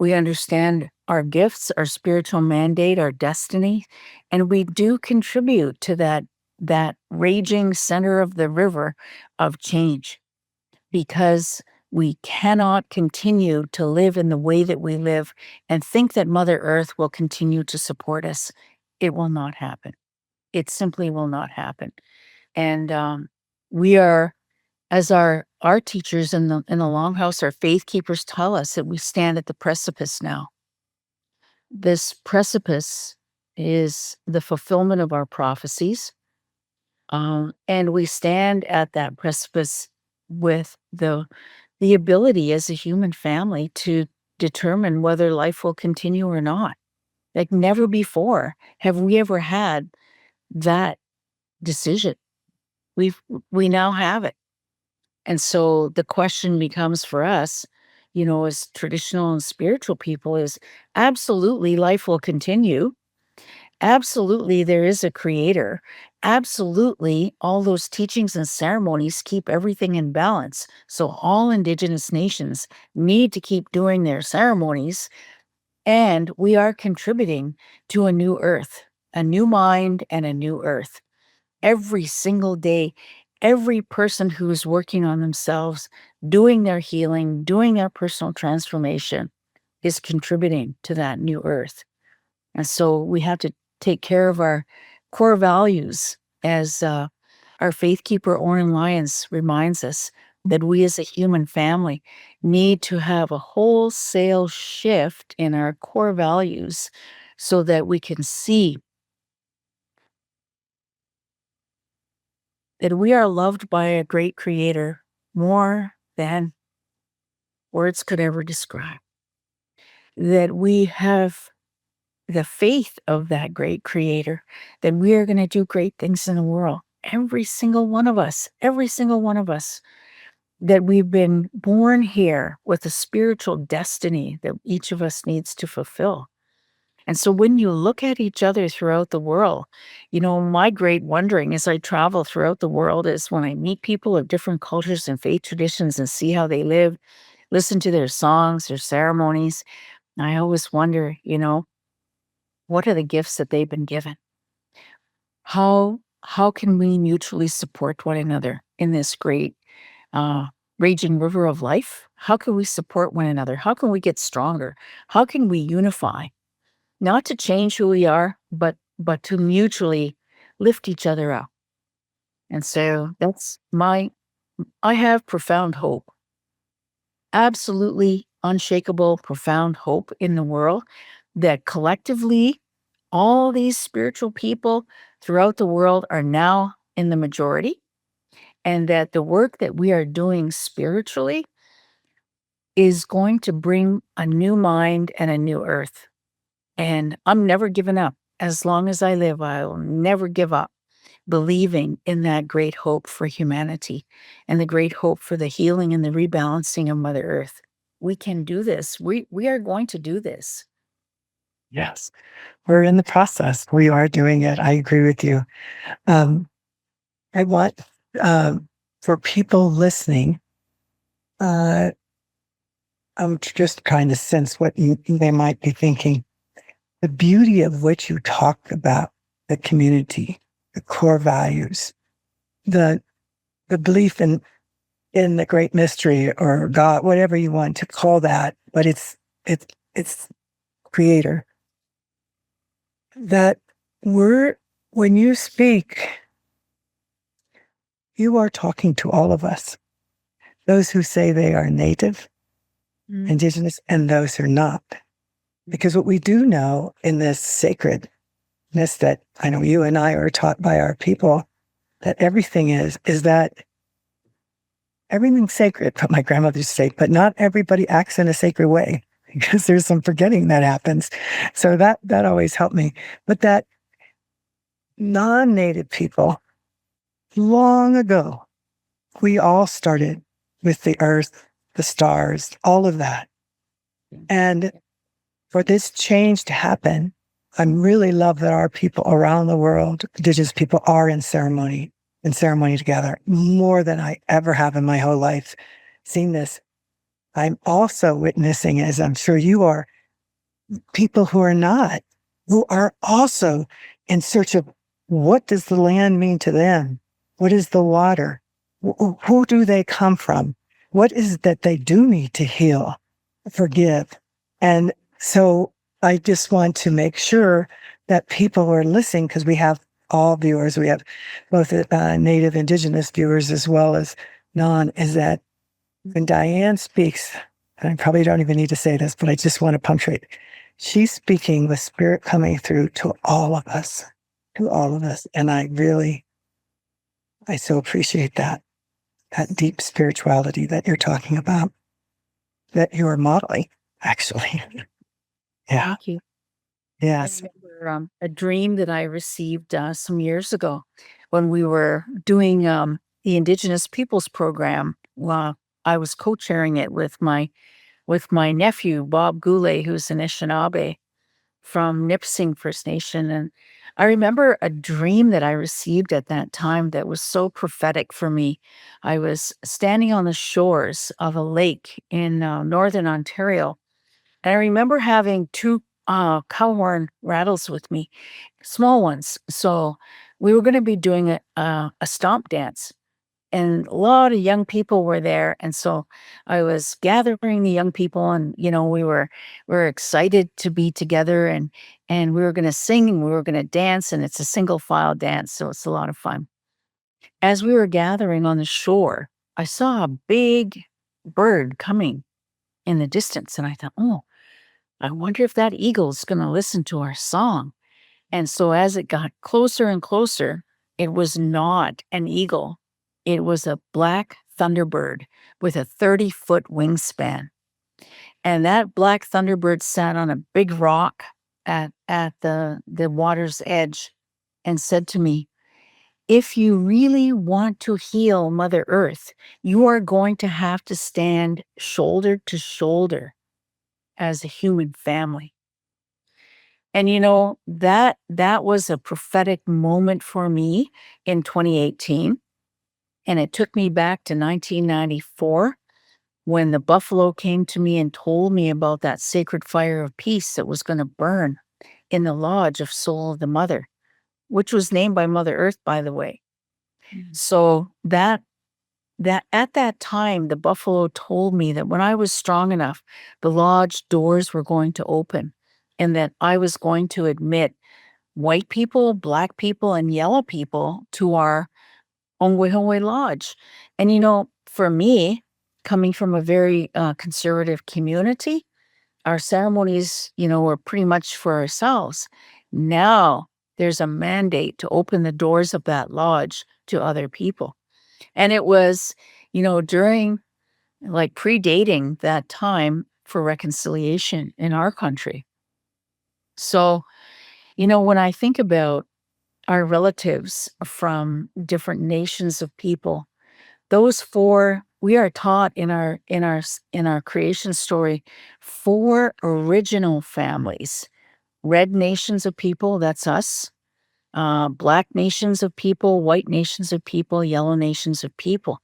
[SPEAKER 2] We understand our gifts, our spiritual mandate, our destiny, and we do contribute to that raging center of the river of change. because we cannot continue to live in the way that we live and think that Mother Earth will continue to support us. It will not happen. It simply will not happen. And we are, as our teachers in the Longhouse, our faith keepers tell us that we stand at the precipice now. This precipice is the fulfillment of our prophecies. And we stand at that precipice with the ability as a human family to determine whether life will continue or not. Like never before have we ever had that decision. We now have it. And so the question becomes for us, as traditional and spiritual people, is absolutely life will continue. Absolutely, there is a creator. Absolutely, all those teachings and ceremonies keep everything in balance. So, all Indigenous nations need to keep doing their ceremonies, and we are contributing to a new earth, a new mind, and a new earth. Every single day, every person who is working on themselves, doing their healing, doing their personal transformation is contributing to that new earth. And so we have to take care of our core values, as our faith keeper, Oren Lyons, reminds us that we as a human family need to have a wholesale shift in our core values so that we can see that we are loved by a great creator more than words could ever describe. That we have the faith of that great creator, that we are going to do great things in the world. Every single one of us, that we've been born here with a spiritual destiny that each of us needs to fulfill. And so when you look at each other throughout the world, my great wondering as I travel throughout the world is when I meet people of different cultures and faith traditions and see how they live, listen to their songs, their ceremonies, I always wonder, what are the gifts that they've been given? How can we mutually support one another in this great raging river of life? How can we support one another? How can we get stronger? How can we unify? Not to change who we are, but to mutually lift each other up. And so I have profound hope, absolutely unshakable, profound hope in the world that collectively all these spiritual people throughout the world are now in the majority, and that the work that we are doing spiritually is going to bring a new mind and a new earth. And I'm never giving up. As long as I live, I will never give up believing in that great hope for humanity and the great hope for the healing and the rebalancing of Mother Earth. We can do this. We are going to do this.
[SPEAKER 1] Yes. We're in the process. We are doing it. I agree with you. I want for people listening, I'm just trying to sense what they might be thinking. The beauty of what you talked about, the community, the core values, the belief in the great mystery or God, whatever you want to call that, but it's creator. That when you speak, you are talking to all of us. Those who say they are native, Indigenous, and those who are not. Because what we do know in this sacredness that I know you and I are taught by our people, that everything is that everything's sacred, but my grandmother used to say, but not everybody acts in a sacred way, because there's some forgetting that happens. So that always helped me. But that non-native people, long ago, we all started with the earth, the stars, all of that. And for this change to happen, I really love that our people around the world, Indigenous people, are in ceremony together more than I ever have in my whole life seen this. I'm also witnessing, as I'm sure you are, people who are not, who are also in search of what does the land mean to them? What is the water? Who do they come from? what is it that they do need to heal, forgive? And so I just want to make sure that people are listening because we have all viewers. We have both Native Indigenous viewers as well as non, is that when Diane speaks, and I probably don't even need to say this, but I just want to punctuate. She's speaking with spirit coming through to all of us, to all of us. And I so appreciate that deep spirituality that you're talking about, that you're modeling, actually. Yeah.
[SPEAKER 2] Thank you. I
[SPEAKER 1] Yes.
[SPEAKER 2] remember a dream that I received some years ago when we were doing the Indigenous Peoples Program. Well, I was co-chairing it with my nephew Bob Goulet, who's an Anishinaabe from Nipissing First Nation, and I remember a dream that I received at that time that was so prophetic for me. I was standing on the shores of a lake in northern Ontario, and I remember having two cow horn rattles with me, small ones. So we were going to be doing a stomp dance, and a lot of young people were there. And so I was gathering the young people, and we were excited to be together, and we were going to sing and we were going to dance, and it's a single file dance, so it's a lot of fun. As we were gathering on the shore, I saw a big bird coming in the distance, and I thought, oh, I wonder if that eagle's going to listen to our song. And so as it got closer and closer, it was not an eagle. It was a black thunderbird with a 30-foot wingspan. And that black thunderbird sat on a big rock at the water's edge and said to me, if you really want to heal Mother Earth, you are going to have to stand shoulder to shoulder as a human family. And that was a prophetic moment for me in 2018. And it took me back to 1994 when the buffalo came to me and told me about that sacred fire of peace that was going to burn in the lodge of Soul of the Mother, which was named by Mother Earth, by the way. So that at that time, the buffalo told me that when I was strong enough, the lodge doors were going to open and that I was going to admit white people, black people, and yellow people to our Ongwehongwe Lodge. And for me, coming from a very conservative community, our ceremonies, were pretty much for ourselves. Now there's a mandate to open the doors of that lodge to other people. And it was, during like predating that time for reconciliation in our country. So, when I think about our relatives from different nations of people, those four, we are taught in our creation story, four original families. Red nations of people, that's us. Black nations of people, white nations of people, yellow nations of people.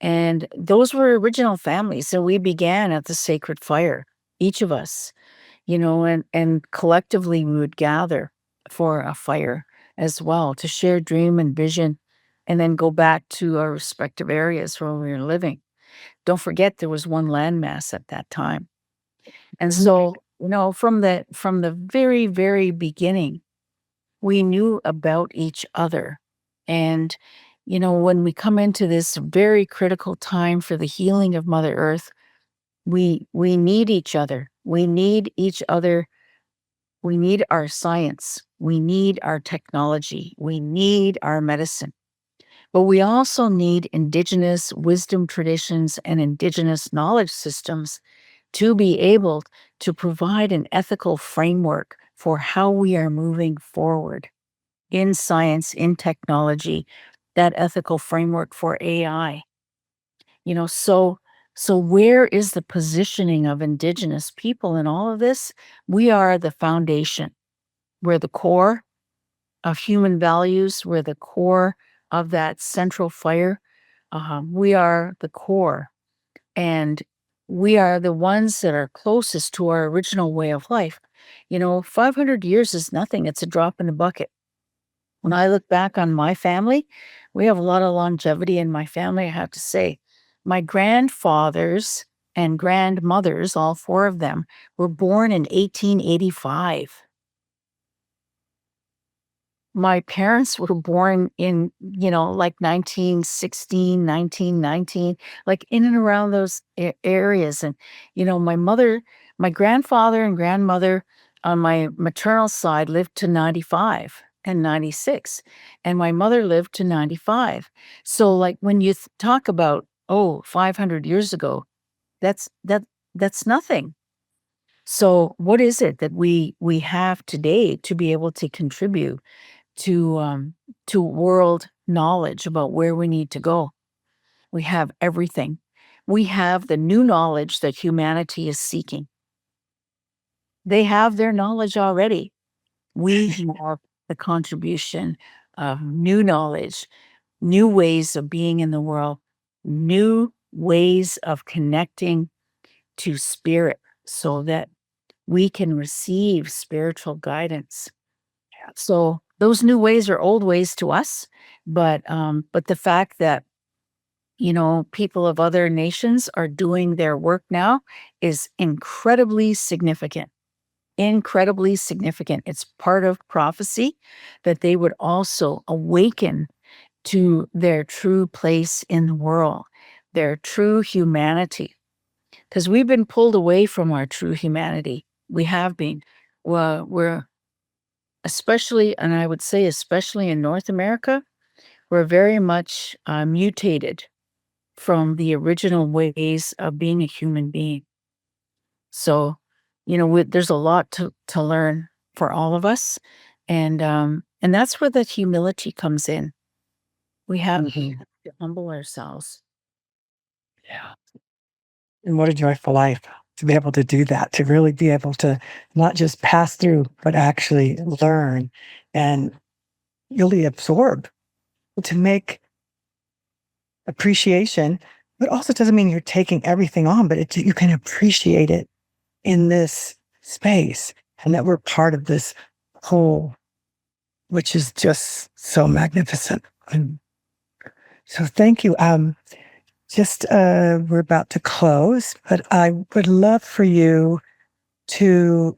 [SPEAKER 2] And those were original families. So we began at the sacred fire, each of us, and collectively we would gather for a fire as well to share dream and vision and then go back to our respective areas where we were living. Don't forget there was one landmass at that time. And so, from the very, very beginning, we knew about each other. And, when we come into this very critical time for the healing of Mother Earth, we need each other. We need each other. We need our science. We need our technology. We need our medicine. But we also need Indigenous wisdom traditions and Indigenous knowledge systems to be able to provide an ethical framework for how we are moving forward in science, in technology, that ethical framework for AI. So where is the positioning of Indigenous people in all of this? We are the foundation. We're the core of human values. We're the core of that central fire. We are the core. And we are the ones that are closest to our original way of life. 500 years is nothing. It's a drop in the bucket. When I look back on my family, we have a lot of longevity in my family, I have to say. My grandfathers and grandmothers, all four of them, were born in 1885. My parents were born in, like 1916, 1919, like in and around those areas. And, my grandfather and grandmother on my maternal side lived to 95 and 96, and my mother lived to 95. So, like, when you talk about, 500 years ago, that's nothing. So, what is it that we have today to be able to contribute to world knowledge about where we need to go? We have everything. We have the new knowledge that humanity is seeking. They have their knowledge already. We have the contribution of new knowledge, new ways of being in the world, new ways of connecting to spirit so that we can receive spiritual guidance. So those new ways are old ways to us, but the fact that people of other nations are doing their work now is incredibly significant. Incredibly significant. It's part of prophecy that they would also awaken to their true place in the world, their true humanity. Because we've been pulled away from our true humanity. We have been. Well, we're especially, and I would say especially in North America, we're very much mutated from the original ways of being a human being. So, there's a lot to learn for all of us, and that's where the humility comes in. We have
[SPEAKER 1] Mhm.
[SPEAKER 2] to humble ourselves.
[SPEAKER 1] Yeah. And what a joyful life to be able to do that, to really be able to not just pass through, but actually learn and really absorb, to make appreciation. But also doesn't mean you're taking everything on, but you can appreciate it in this space and that we're part of this whole, which is just so magnificent. And so thank you. Just we're about to close, but I would love for you to,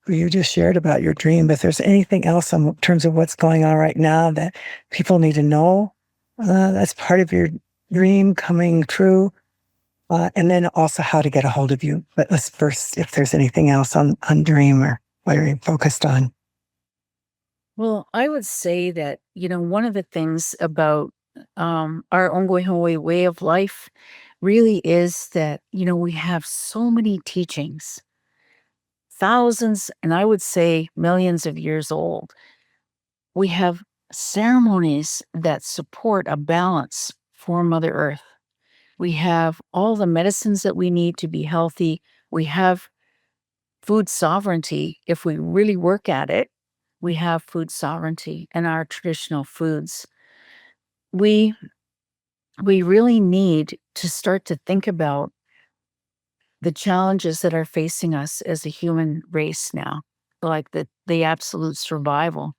[SPEAKER 1] you just shared about your dream, but if there's anything else in terms of what's going on right now that people need to know, that's part of your dream coming true. And then also how to get a hold of you. But let's first, if there's anything else on dream or what are you focused on?
[SPEAKER 2] Well, I would say that, one of the things about our ongoing way of life really is that, we have so many teachings, thousands, and I would say millions of years old. We have ceremonies that support a balance for Mother Earth. We have all the medicines that we need to be healthy. We have food sovereignty. If we really work at it, we have food sovereignty in our traditional foods. We we really need to start to think about the challenges that are facing us as a human race now, like the absolute survival.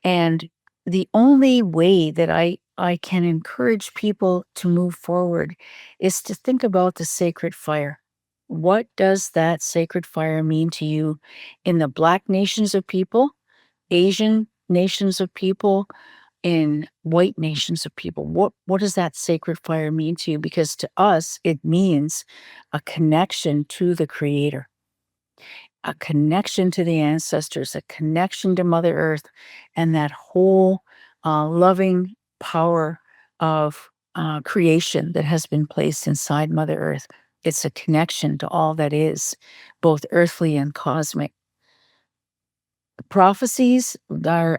[SPEAKER 2] And the only way that I can encourage people to move forward is to think about the sacred fire. What does that sacred fire mean to you in the Black nations of people, Asian nations of people, in white nations of people? What does that sacred fire mean to you? Because to us, it means a connection to the Creator, a connection to the ancestors, a connection to Mother Earth, and that whole loving power of creation that has been placed inside Mother Earth. It's a connection to all that is, both earthly and cosmic. Prophecies,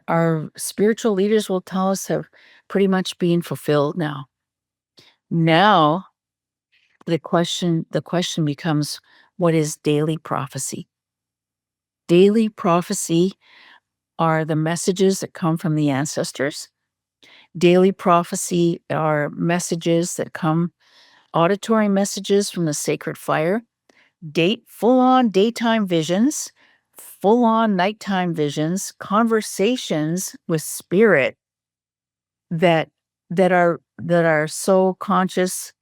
[SPEAKER 2] our spiritual leaders will tell us, have pretty much been fulfilled now. Now, the question becomes, what is daily prophecy? Daily prophecy are the messages that come from the ancestors. Daily prophecy are messages that come, auditory messages from the sacred fire, full on daytime visions, full on nighttime visions, conversations with spirit that that are so conscious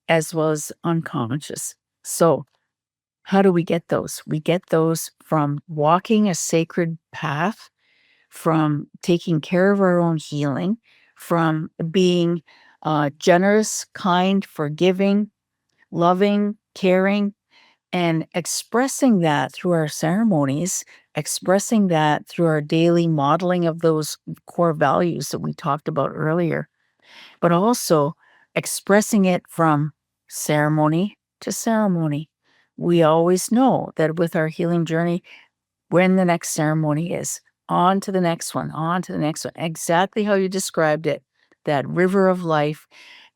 [SPEAKER 2] as well as unconscious. So, how do we get those? We get those from walking a sacred path, from taking care of our own healing, from being generous, kind, forgiving, loving, caring, and expressing that through our ceremonies, expressing that through our daily modeling of those core values that we talked about earlier, but also expressing it from ceremony to ceremony. We always know that with our healing journey, when the next ceremony is, on to the next one, on to the next one, exactly how you described it, that river of life.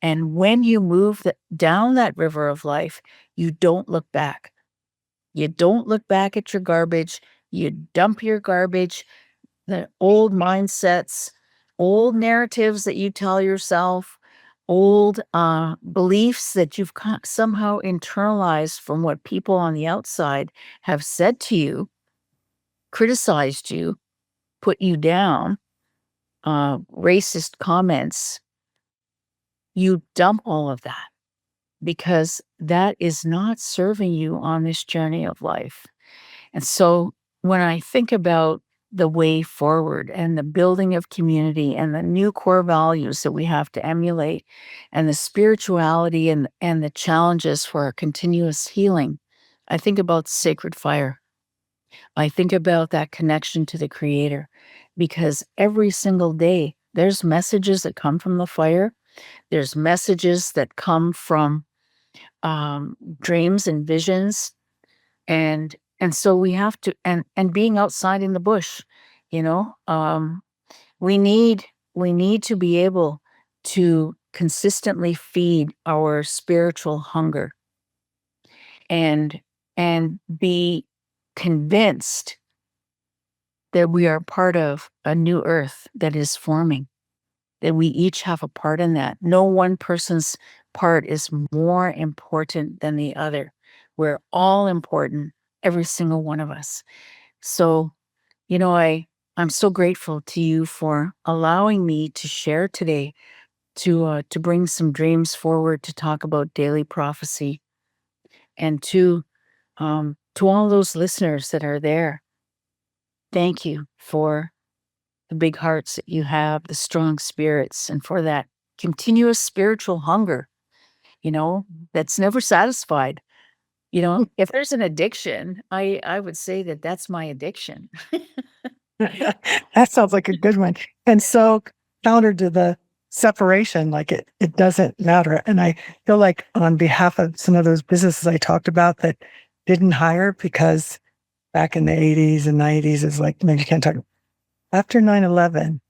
[SPEAKER 2] And when you move down that river of life, you don't look back. You don't look back at your garbage. You dump your garbage, the old mindsets, old narratives that you tell yourself, old beliefs that you've somehow internalized from what people on the outside have said to you, criticized you, put you down, racist comments. You dump all of that because that is not serving you on this journey of life. And so when I think about the way forward and the building of community and the new core values that we have to emulate and the spirituality and the challenges for our continuous healing, I think about sacred fire. I think about that connection to the creator because every single day there's messages that come from the fire. There's messages that come from dreams and visions, and so we have to, and being outside in the bush, you know, we need we need to be able to consistently feed our spiritual hunger and be convinced that we are part of a new earth that is forming, that we each have a part in that. No one person's part is more important than the other. We're all important, every single one of us. So, I'm so grateful to you for allowing me to share today, to bring some dreams forward, to talk about daily prophecy, and to all those listeners that are there. Thank you for the big hearts that you have, the strong spirits, and for that continuous spiritual hunger, that's never satisfied. If there's an addiction, I would say that that's my addiction.
[SPEAKER 1] That sounds like a good one. And so counter to the separation, like it doesn't matter. And I feel like on behalf of some of those businesses I talked about that didn't hire because back in the 80s and 90s is like, maybe you can't talk. After 9/11,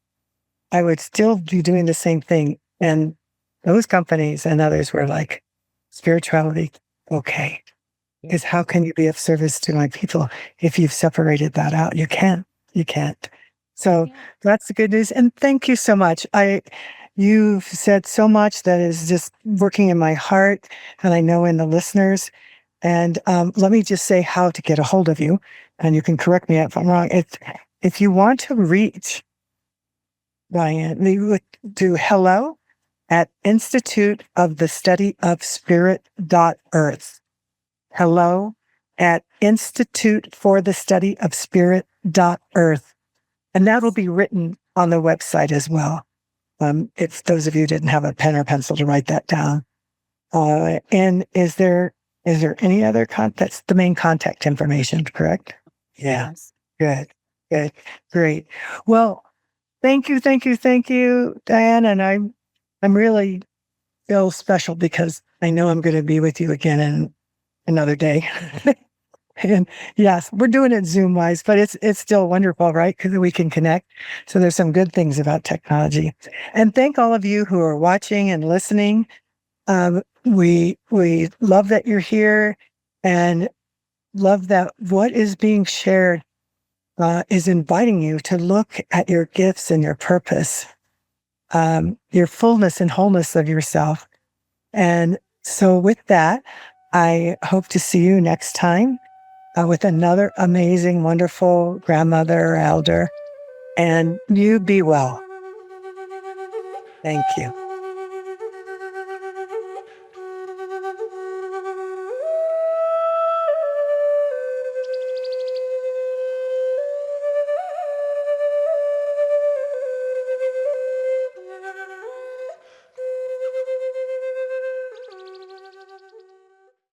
[SPEAKER 1] I would still be doing the same thing. And those companies and others were like, spirituality, okay. Because how can you be of service to my people if you've separated that out? You can't. You can't. So
[SPEAKER 2] Yeah.
[SPEAKER 1] that's the good news. And thank you so much. You've said so much that is just working in my heart, and I know in the listeners. And let me just say how to get a hold of you, and you can correct me if I'm wrong. If you want to reach Diane, you would do hello at Institute of the Study of Spirit.earth. Hello at Institute for the Study of Spirit.earth. And that will be written on the website as well. If those of you didn't have a pen or pencil to write that down. And is there any other that's the main contact information, correct? Yeah.
[SPEAKER 2] Yes.
[SPEAKER 1] Good. Great. Well, thank you, Diane. And I'm really feel special because I know I'm going to be with you again in another day. And yes, we're doing it Zoom wise, but it's still wonderful, right? Because we can connect. So there's some good things about technology. And thank all of you who are watching and listening. We love that you're here and love that what is being shared is inviting you to look at your gifts and your purpose, your fullness and wholeness of yourself. And so with that, I hope to see you next time with another amazing, wonderful grandmother or elder. And you be well. Thank you.